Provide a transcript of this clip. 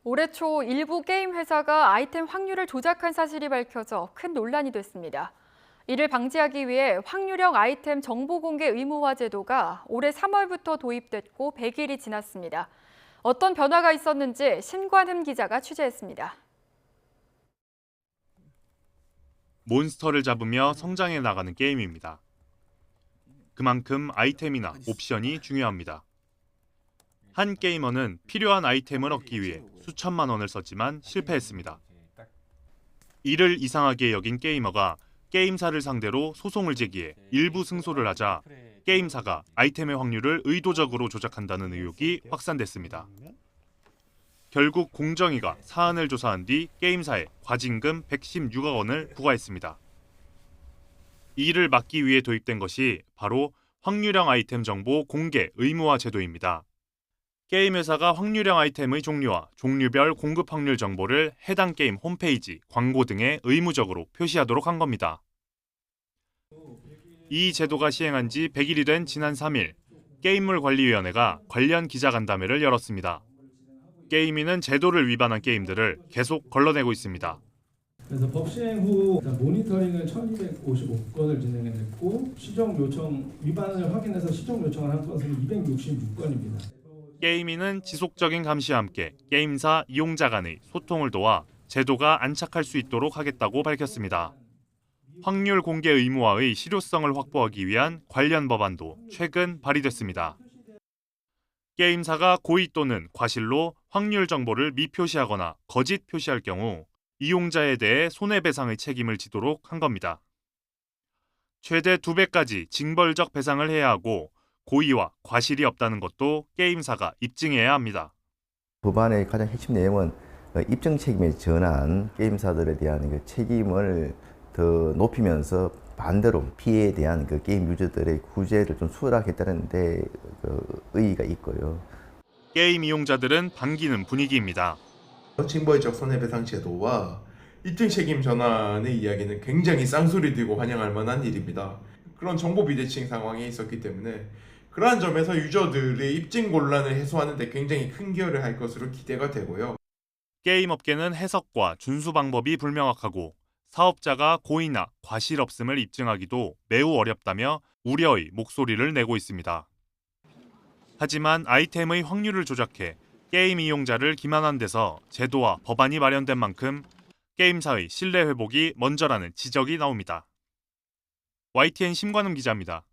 올해 초 일부 게임 회사가 아이템 확률을 조작한 사실이 밝혀져 큰 논란이 됐습니다. 이를 방지하기 위해 확률형 아이템 정보 공개 의무화 제도가 올해 3월부터 도입됐고 100일이 지났습니다. 어떤 변화가 있었는지 신관흠 기자가 취재했습니다. 몬스터를 잡으며 성장해 나가는 게임입니다. 그만큼 아이템이나 옵션이 중요합니다. 한 게이머는 필요한 아이템을 얻기 위해 수천만 원을 썼지만 실패했습니다. 이를 이상하게 여긴 게이머가 게임사를 상대로 소송을 제기해 일부 승소를 하자 게임사가 아이템의 확률을 의도적으로 조작한다는 의혹이 확산됐습니다. 결국 공정위가 사안을 조사한 뒤 게임사에 과징금 116억 원을 부과했습니다. 이를 막기 위해 도입된 것이 바로 확률형 아이템 정보 공개 의무화 제도입니다. 게임 회사가 확률형 아이템의 종류와 종류별 공급 확률 정보를 해당 게임 홈페이지, 광고 등에 의무적으로 표시하도록 한 겁니다. 이 제도가 시행한 지 100일이 된 지난 3일, 게임물관리위원회가 관련 기자간담회를 열었습니다. 게임위는 제도를 위반한 게임들을 계속 걸러내고 있습니다. 그래서 법 시행 후 모니터링을 1,255건을 진행했고 시정 요청 위반을 확인해서 시정 요청을 한 건수는 266건입니다. 게임위는 지속적인 감시와 함께 게임사 이용자 간의 소통을 도와 제도가 안착할 수 있도록 하겠다고 밝혔습니다. 확률 공개 의무화의 실효성을 확보하기 위한 관련 법안도 최근 발의됐습니다. 게임사가 고의 또는 과실로 확률 정보를 미표시하거나 거짓 표시할 경우 이용자에 대해 손해배상의 책임을 지도록 한 겁니다. 최대 2배까지 징벌적 배상을 해야 하고 고의와 과실이 없다는 것도 게임사가 입증해야 합니다. 법안의 가장 핵심 내용은 입증 책임의 전환, 게임사들에 대한 책임을 더 높이면서 반대로 피해에 대한 게임 유저들의 구제를 좀 수월하겠다는 데 의의가 있고요. 게임 이용자들은 반기는 분위기입니다. 징벌적 손해배상 제도와 입증 책임 전환의 이야기는 굉장히 쌍소리 들고 환영할 만한 일입니다. 그런 정보 비대칭 상황이 있었기 때문에 그러한 점에서 유저들의 입증 곤란을 해소하는 데 굉장히 큰 기여를 할 것으로 기대가 되고요. 게임 업계는 해석과 준수 방법이 불명확하고 사업자가 고의나 과실 없음을 입증하기도 매우 어렵다며 우려의 목소리를 내고 있습니다. 하지만 아이템의 확률을 조작해 게임 이용자를 기만한 데서 제도와 법안이 마련된 만큼 게임사의 신뢰 회복이 먼저라는 지적이 나옵니다. YTN 신관흠 기자입니다.